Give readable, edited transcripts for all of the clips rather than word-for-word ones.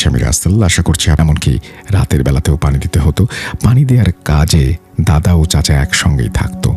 করছি আমি রাসেল। আশা করছি এমনকি রাতের বেলাতেও পানি দিতে হতো। পানি দেওয়ার কাজে দাদা ও চাচা একসঙ্গেই থাকতো।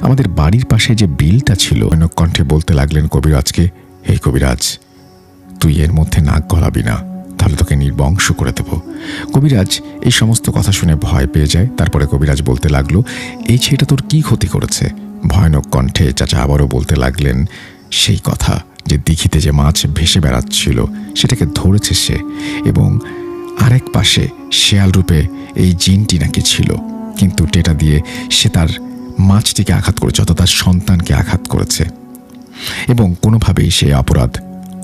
আমাদের বাড়ির পাশে যে বিলটা ছিল, কণ্ঠে বলতে লাগলেন কবিরাজকে, হে কবিরাজ, তুই এর মধ্যে নাক গলাবি না, তাহলে তোকে নির্বংশ করে দেব। কবিরাজ এই সমস্ত কথা শুনে ভয় পেয়ে যায়। তারপরে কবিরাজ বলতে লাগলো, এই ছেলেটা তোর কি ক্ষতি করেছে? ভয়ানক কণ্ঠে চাচা আবারও বলতে লাগলেন সেই কথা, যে দিঘিতে যে মাছ ভেসে বেড়াচ্ছিল সেটাকে ধরেছে সে, এবং আরেক পাশে শেয়াল রূপে এই জিনটি নাকি ছিল, কিন্তু টেটা দিয়ে সে তার মাছটিকে আঘাত করেছে, অর্থাৎ তার সন্তানকে আঘাত করেছে, এবং কোনোভাবেই সে অপরাধ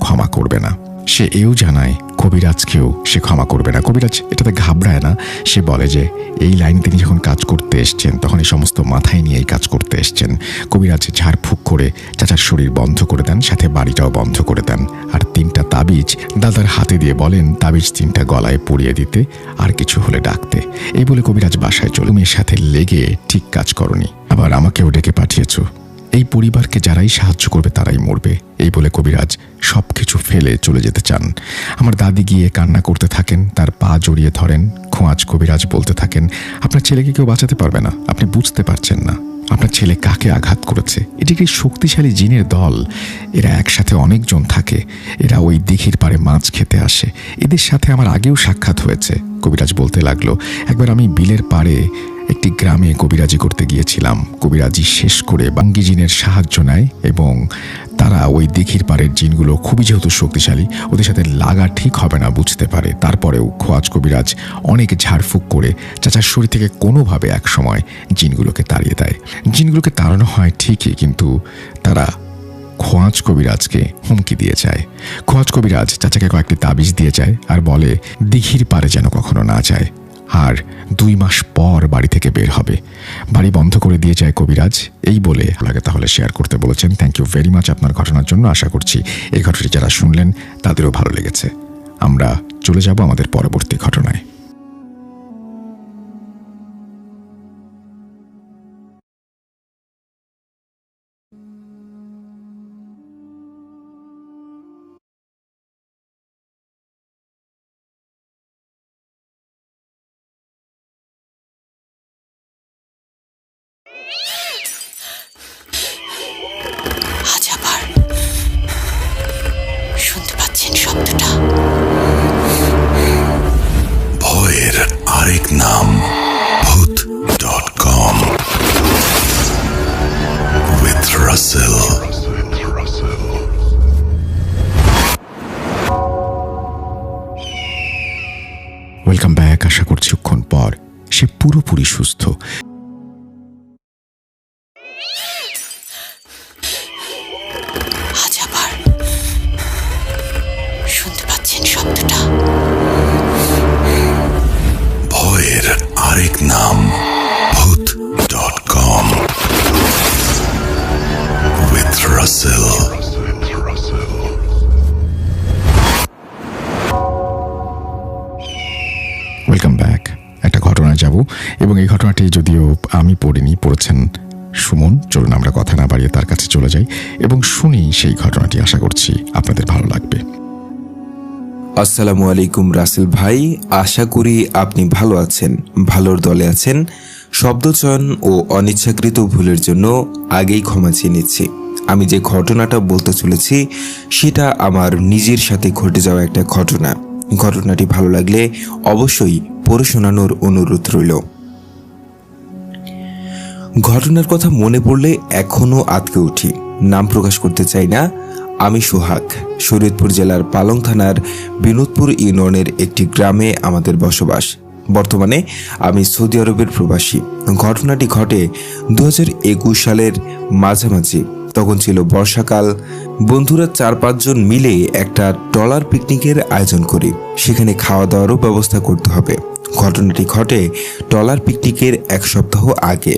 ক্ষমা করবে না। সে এও জানায় কবিরাজকেও সে ক্ষমা করবে না। কবিরাজ এটাতে ঘাবড়ায় না। সে বলে যে এই লাইনে তিনি যখন কাজ করতে এসছেন তখন এই সমস্ত মাথায় নিয়ে এই কাজ করতে এসছেন। কবিরাজ ঝাড়ফুঁক করে চাচার শরীর বন্ধ করে দেন, সাথে বাড়িটাও বন্ধ করে দেন, আর 3টা তাবিজ দাদার হাতে দিয়ে বলেন তাবিজ 3টা গলায় পরিয়ে দিতে, আর কিছু হলে ডাকতে। এই বলে কবিরাজ বাসায় চলে। মেয়ের সাথে লেগে ঠিক কাজ করনি, আবার আমাকেও ডেকে পাঠিয়েছ। এই পরিবারকে যারাই সাহায্য করবে তারাই মরবে, এই বলে কবিরাজ সব কিছু ফেলে চলে যেতে চান। আমার দাদি গিয়ে কান্না করতে থাকেন, তার পা জড়িয়ে ধরেন। খোঁয়াজ কবিরাজ বলতে থাকেন, আপনার ছেলেকে কেউ বাঁচাতে পারবে না, আপনি বুঝতে পারছেন না আপনার ছেলে কাকে আঘাত করেছে। এটি একটি শক্তিশালী জিনের দল, এরা একসাথে অনেকজন থাকে, এরা ওই দিঘির পাড়ে মাছ খেতে আসে, এদের সাথে আমার আগেও সাক্ষাৎ হয়েছে। কবিরাজ বলতে লাগলো, একবার আমি বিলের পাড়ে একটি গ্রামে কবিরাজি করতে গিয়েছিলাম। কবিরাজি শেষ করে বাঙ্গি জিনের সাহায্য নেয়, এবং তারা ওই দিঘির পাড়ের জিনগুলো খুবই যেহেতু শক্তিশালী, ওদের সাথে লাগা ঠিক হবে না বুঝতে পারে। তারপরেও খোয়াজ কবিরাজ অনেক ঝাড়ফুঁক করে চাচার শরীর থেকে কোনোভাবে একসময় জিনগুলোকে তাড়িয়ে দেয়। জিনগুলোকে তাড়ানো হয় ঠিকই, কিন্তু তারা খোয়াজ কবিরাজকে হুমকি দিয়ে যায়। খোয়াজ কবিরাজ চাচাকে কয়েকটি তাবিজ দিয়ে যায় আর বলে দিঘির পাড়ে যেন কখনো না যায়, আর 2 মাস পর বাড়ি থেকে বের হবে। বাড়ি বন্ধ করে দিয়ে যায় কবিরাজ। এই বলে লাগে তাহলে শেয়ার করতে বলেছেন। থ্যাংক ইউ ভেরি মাচ আপনার ঘটনার জন্য। আশা করছি এই ঘটনাটি যারা শুনলেন তাদেরও ভালো লেগেছে। আমরা চলে যাব আমাদের পরবর্তী ঘটনায়। শুনতে পাচ্ছেন শব্দটা? ভয়ের আরেক নাম ভূত.com with Russell। Welcome back. আশা করছি ক্ষণ পর সে পুরোপুরি সুস্থ। শুনতে পাচ্ছেন শব্দটা? ভয়ের আরেক নাম ভূত.com with Russell। Welcome back. একটা ঘটনা যাব, এবং এই ঘটনাটি যদিও আমি পড়িনি, পড়েছেন সুমন। চলুন আমরা কথা না বাড়িয়ে তার কাছে চলে যাই এবং শুনি সেই ঘটনাটি। আশা করছি আপনাদের ভালো লাগবে। আসসালামু আলাইকুম রাসেল ভাই, আশা করি আপনি ভালো আছেন, ভালোর দলে আছেন। শব্দচয়ন ও অনিচ্ছাকৃত ভুলের জন্য আগেই ক্ষমা চেয়ে নিচ্ছি। আমি যে ঘটনাটা বলতে চলেছি সেটা আমার নিজের সাথে ঘটে যাওয়া একটা ঘটনা। ঘটনাটি ভালো লাগলে অবশ্যই পড়ে শোনানোর অনুরোধ রইল। ঘটনার কথা মনে পড়লে এখনো আঁতকে উঠি। নাম প্রকাশ করতে চাই না। আমি সোহাগ, শরীয়তপুর জেলার পালং থানার বিনোদপুর ইউনিয়নের একটি গ্রামে আমাদের বসবাস। বর্তমানে আমি সৌদি আরবের প্রবাসী। ঘটনাটি ঘটে 2021 সালের মাঝামাঝি। তখন ছিল বর্ষাকাল। বন্ধুরা 4-5 জন মিলে একটা ট্রলার পিকনিকের আয়োজন করি। সেখানে খাওয়া দাওয়ারও ব্যবস্থা করতে হবে। ঘটনাটি ঘটে ট্রলার পিকনিকের 1 সপ্তাহ আগে।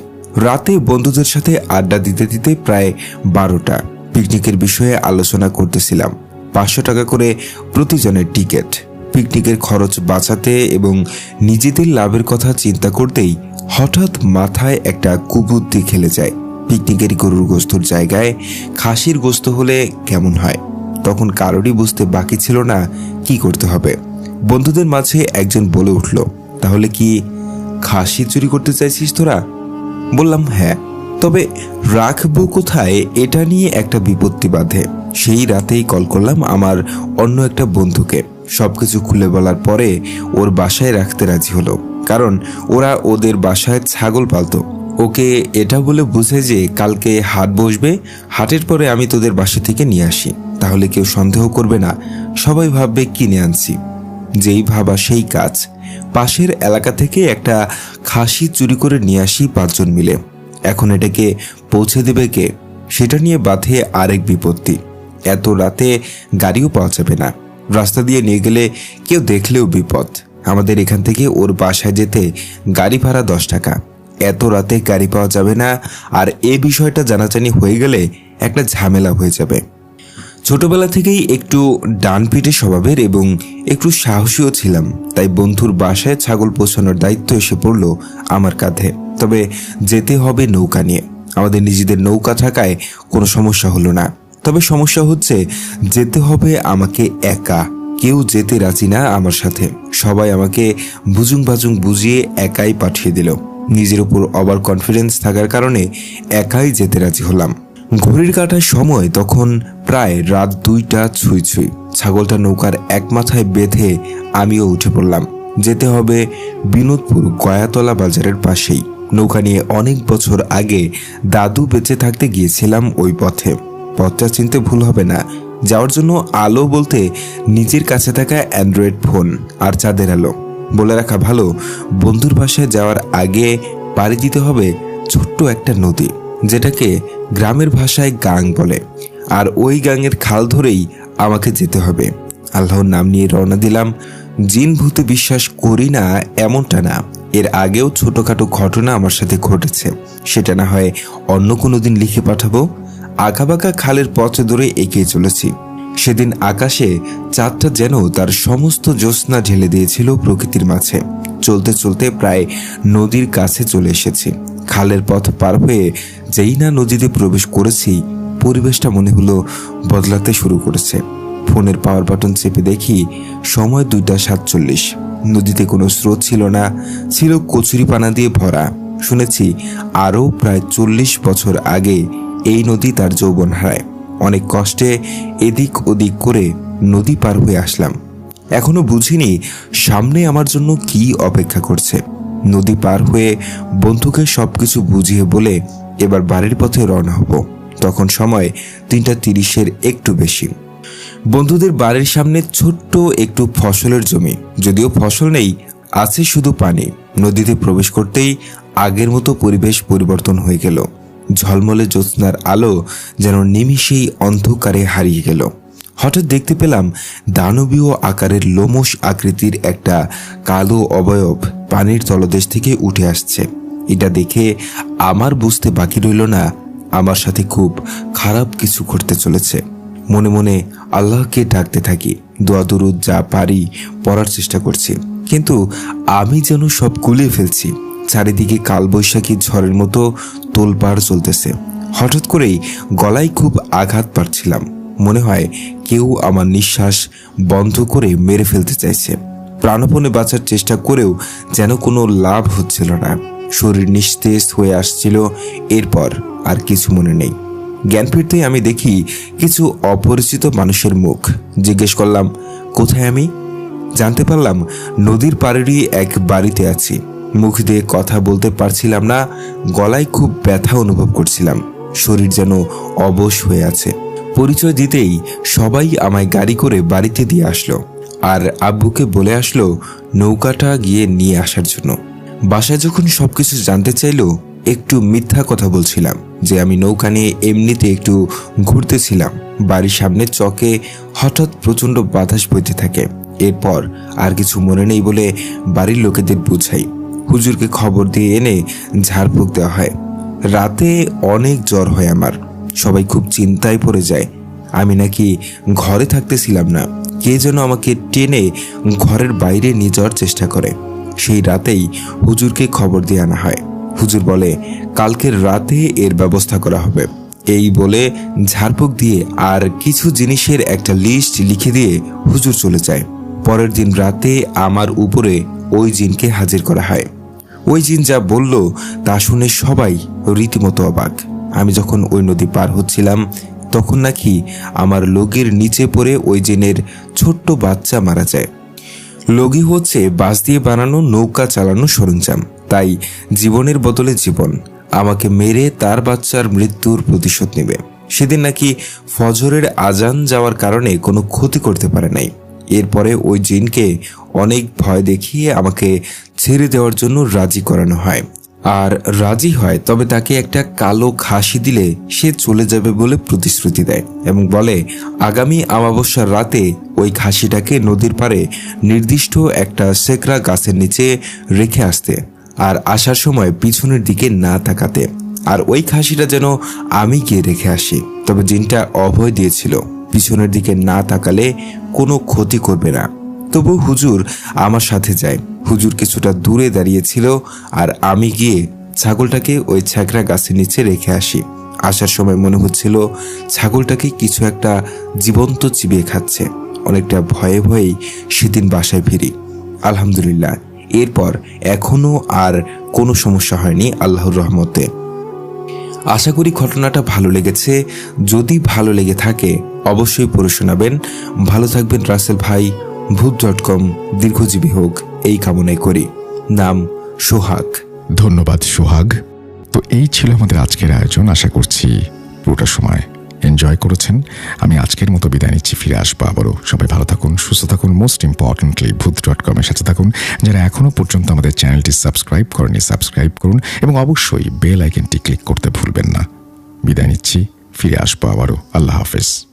রাতে বন্ধুদের সাথে আড্ডা দিতে দিতে প্রায় 12টা। পিকনিকের বিষয়ে আলোচনা করতেছিলাম। 500 টাকা করে প্রতিজনের টিকিট। পিকনিকের খরচ বাঁচাতে এবং নিজেদের লাভের কথা চিন্তা করতেই হঠাৎ মাথায় একটা কুবুদ্ধি খেলে যায়। পিকনিকের গরুর গোস্তর জায়গায় খাসির গোস্ত হলে কেমন হয়। তখন কারোরই বুঝতে বাকি ছিল না কি করতে হবে। বন্ধুদের মাঝে একজন বলে উঠল, তাহলে কি খাসি চুরি করতে চাইছিস তোরা? বললাম হ্যাঁ, তবে রাখবো কোথায় এটা নিয়ে একটা বিপত্তি বাধে। সেই রাতেই কল করলাম আমার অন্য একটা বন্ধুকে। সবকিছু খুলে বলার পরে ওর বাসায় রাখতে রাজি হলো, কারণ ওরা ওদের বাসায় ছাগল পালতো। ওকে এটা বলে বুঝে যে কালকে হাট বসবে, হাটের পরে আমি তোদের বাসা থেকে নিয়ে আসি, তাহলে কেউ সন্দেহ করবে না, সবাই ভাববে কিনে আনছি। যেই ভাবা সেই কাজ। পাশের এলাকা থেকে একটা খাসি চুরি করে নিয়ে আসি 5 জন মিলে। এখন এটাকে পৌঁছে দেবে কে, সেটা নিয়ে বাধে আরেক বিপত্তি। এত রাতে গাড়িও পাওয়া যাবে না, রাস্তা দিয়ে নিয়ে গেলে কেউ দেখলেও বিপদ। আমাদের এখান থেকে ওর বাসায় যেতে গাড়ি ভাড়া 10 টাকা। এত রাতে গাড়ি পাওয়া যাবে না, আর এ বিষয়টা জানাজানি হয়ে গেলে একটা ঝামেলা হয়ে যাবে। ছোটবেলা থেকেই একটু ডানপিটে স্বভাবের এবং একটু সাহসীও ছিলাম, তাই বন্ধুর বাসায় ছাগল পৌঁছানোর দায়িত্ব এসে পড়ল আমার কাঁধে। তবে যেতে হবে নৌকা নিয়ে। আমাদের নিজেদের নৌকা থাকায় কোনো সমস্যা হলো না, তবে সমস্যা হচ্ছে যেতে হবে আমাকে একা। কেউ যেতে রাজি না আমার সাথে, সবাই আমাকে বুজুং বাজুং বুঝিয়ে একাই পাঠিয়ে দিল। নিজের উপর ওভার কনফিডেন্স থাকার কারণে একাই যেতে রাজি হলাম। ঘড়ির কাঁটার সময় তখন প্রায় রাত 2টা ছুঁই ছুঁই। ছাগলটা নৌকার এক মাথায় বেঁধে আমিও উঠে পড়লাম। যেতে হবে বিনোদপুর গয়াতলা বাজারের পাশেই। নৌকা নিয়ে অনেক বছর আগে দাদু বেঁচে থাকতে গিয়েছিলাম ওই পথে। পথটা চিনতে ভুল হবে না। যাওয়ার জন্য আলো বলতে নিজের কাছে থাকা অ্যান্ড্রয়েড ফোন আর চাঁদের আলো। বলে রাখা ভালো, বন্ধুর বাসায় যাওয়ার আগে পাড়ি দিতে হবে ছোট্ট একটা নদী, যেটাকে গ্রামের ভাষায় গাং বলে, আর ওই গাঙের খাল ধরেই আমাকে যেতে হবে। আল্লাহর নাম নিয়ে রওনা দিলাম। জিন ভূতে বিশ্বাস করি না এমনটা না, এর আগেও ছোটখাটো ঘটনা আমার সাথে ঘটেছে, সেটা না হয় অন্য কোনো দিন লিখে পাঠাবো। আঁকাবাঁকা খালের পথ ধরে এগিয়ে চলেছি। সেদিন আকাশে চাঁদটা যেন তার সমস্ত জ্যোৎস্না ঢেলে দিয়েছিল প্রকৃতির মাঝে। চলতে চলতে প্রায় নদীর কাছে চলে এসেছি। খালের পথ পার হয়ে যেই না নদীতে প্রবেশ করেছি, পরিবেশটা মনে হলো বদলাতে শুরু করেছে। ফোনের পাওয়ার বাটন চেপে দেখি সময় 2টা 47। নদীতে কোনো স্রোত ছিল না, ছিল কচুরিপানা দিয়ে ভরা। শুনেছি আরও প্রায় 40 বছর আগে এই নদী তার যৌবন হারায়। অনেক কষ্টে এদিক ওদিক করে নদী পার হয়ে আসলাম। এখনো বুঝিনি সামনে আমার জন্য কি অপেক্ষা করছে। নদী পার হয়ে বন্ধুকে সবকিছু বুঝিয়ে বলে এবার বাড়ির পথে রওনা হব। তখন সময় 3টা 30-এর একটু বেশি। বন্ধুদের বাড়ির সামনে ছোট্ট একটু ফসলের জমি, যদিও ফসল নেই, আছে শুধু পানি। নদীতে প্রবেশ করতেই আগের মতো পরিবেশ পরিবর্তন হয়ে গেল। ঝলমলে জ্যোৎস্নার আলো যেন নিমিষেই অন্ধকারে হারিয়ে গেল। হঠাৎ দেখতে পেলাম দানবীয় আকারের লোমশ আকৃতির একটা কালো অবয়ব পানির তলদেশ থেকে উঠে আসছে। এটা দেখে আমার বুঝতে বাকি রইল না আমার সাথে খুব খারাপ কিছু ঘটতে চলেছে। মনে মনে আল্লাহকে ডাকতে থাকি, দোয়া দুরুদ যা পারি পড়ার চেষ্টা করছি, কিন্তু আমি যেন সব গুলিয়ে ফেলছি। চারিদিকে কালবৈশাখী ঝড়ের মতো তোলপাড় চলতেছে। হঠাৎ করেই গলায় খুব আঘাত পাচ্ছিলাম। মনে হয় কেউ আমার নিঃশ্বাস বন্ধ করে মেরে ফেলতে চাইছে। প্রাণপণে বাঁচার চেষ্টা করেও যেন কোনো লাভ হচ্ছিল না। শরীর নিস্তেজ হয়ে আসছিল। এরপর আর কিছু মনে নেই। জ্ঞান ফিরতেই আমি দেখি কিছু অপরিচিত মানুষের মুখ। জিজ্ঞেস করলাম, কোথায় আমি? জানতে পারলাম নদীর পাড়েরই এক বাড়িতে আছি। মুখ দিয়ে কথা বলতে পারছিলাম না, গলায় খুব ব্যথা অনুভব করছিলাম। শরীর যেন অবশ হয়ে আছে। পরিচয় দিতেই সবাই আমায় গাড়ি করে বাড়িতে দিয়ে আসলো, আর আব্বুকে বলে আসলো নৌকাটা গিয়ে নিয়ে আসার জন্য। বাসায় যখন সবকিছু জানতে চাইলো, একটু মিথ্যা কথা বলছিলাম যে আমি নৌকা নিয়ে এমনিতে একটু ঘুরতেছিলাম। বাড়ির সামনে চকে হঠাৎ প্রচণ্ড বাতাস বইতে থাকে। এরপর আর কিছু মনে নেই বলে বাড়ির লোকেদের বুঝাই। হুজুরকে খবর দিয়ে এনে ঝাড়ফুঁক দেওয়া হয়। রাতে অনেক জ্বর হয় আমার। সবাই খুব চিন্তায় পড়ে যায়। আমি নাকি ঘরে থাকতেছিলাম না, কে যেন আমাকে টেনে ঘরের বাইরে নিয়ে যাওয়ার চেষ্টা করে। সেই রাতেই হুজুরকে খবর দিয়ে আনা হয়। হুজুর বলে কালকের রাতে এর ব্যবস্থা করা হবে। এই বলে ঝাড়ফুঁক দিয়ে আর কিছু জিনিসের একটা লিস্ট লিখে দিয়ে হুজুর চলে যায়। পরের দিন রাতে আমার উপরে ওই জিনকে হাজির করা হয়। ওই জিন যা বলল তা শুনে সবাই রীতিমতো অবাক। আমি যখন ওই নদী পার হচ্ছিলাম তখন নাকি আমার লগির নিচে পড়ে ওই জিনের ছোট্ট বাচ্চা মারা যায়। লগি হচ্ছে বাঁশ দিয়ে বানানো নৌকা চালানো সরঞ্জাম, তাই জীবনের বদলে জীবন আমাকে মেরে তার বাচ্চার মৃত্যুর প্রতিশোধ নেবে। সেদিন নাকি ফজরের আজান যাওয়ার কারণে কোনো ক্ষতি করতে পারে নাই। এরপরে ওই জিনকে অনেক ভয় দেখিয়ে আমাকে ছেড়ে দেওয়ার জন্য রাজি করানো হয়। আর রাজি হয়, তবে তাকে একটা কালো খাসি দিলে সে চলে যাবে বলে প্রতিশ্রুতি দেয় এবং বলে আগামী অমাবস্যার রাতে ওই খাসিটাকে নদীর পাড়ে নির্দিষ্ট একটা সেকরা গাছের নিচে রেখে আসতে, আর আসার সময় পিছনের দিকে না তাকাতে, আর ওই খাসিটা যেন আমি গিয়ে রেখে আসি। তবে জিনটা অভয় দিয়েছিল পিছনের দিকে না তাকালে কোনো ক্ষতি করবে না। তবু হুজুর আমার সাথে যায়। হুজুর কিছুটা দূরে দাঁড়িয়েছিল আর আমি গিয়ে ছাগলটাকে ওই ছ্যাকরা গাছের নিচে রেখে আসি। আসার সময় মনে হচ্ছিল ছাগলটাকে কিছু একটা জীবন্ত চিবিয়ে খাচ্ছে। অনেকটা ভয়ে ভয়েই সেদিন বাসায় ফিরি। আলহামদুলিল্লাহ, এরপর এখনো আর কোনো সমস্যা হয়নি আল্লাহর রহমতে। আশা করি ঘটনাটা ভালো লেগেছে। যদি ভালো লেগে থাকে অবশ্যই পড়ে শোনাবেন। ভালো থাকবেন রাসেল ভাই। ভূত.com দীর্ঘজীবী হোক এই কামনাই করি। নাম সোহাগ। ধন্যবাদ সোহাগ। তো এই ছিল আমাদের আজকের আয়োজন। আশা করছি পুরোটা সময় এনজয় করেছেন। আমি আজকের মতো বিদায় নিচ্ছি, ফিরে আসবো আবারও। সবাই ভালো থাকুন, সুস্থ থাকুন, মোস্ট ইম্পর্টেন্টলি ভূত.com এর সাথে থাকুন। যারা এখনো পর্যন্ত আমাদের চ্যানেলটি সাবস্ক্রাইব করেনি সাবস্ক্রাইব করুন এবং অবশ্যই বেল আইকনটি ক্লিক করতে ভুলবেন না। বিদায় নিচ্ছি, ফিরে আসবো আবারও। আল্লাহ হাফেজ।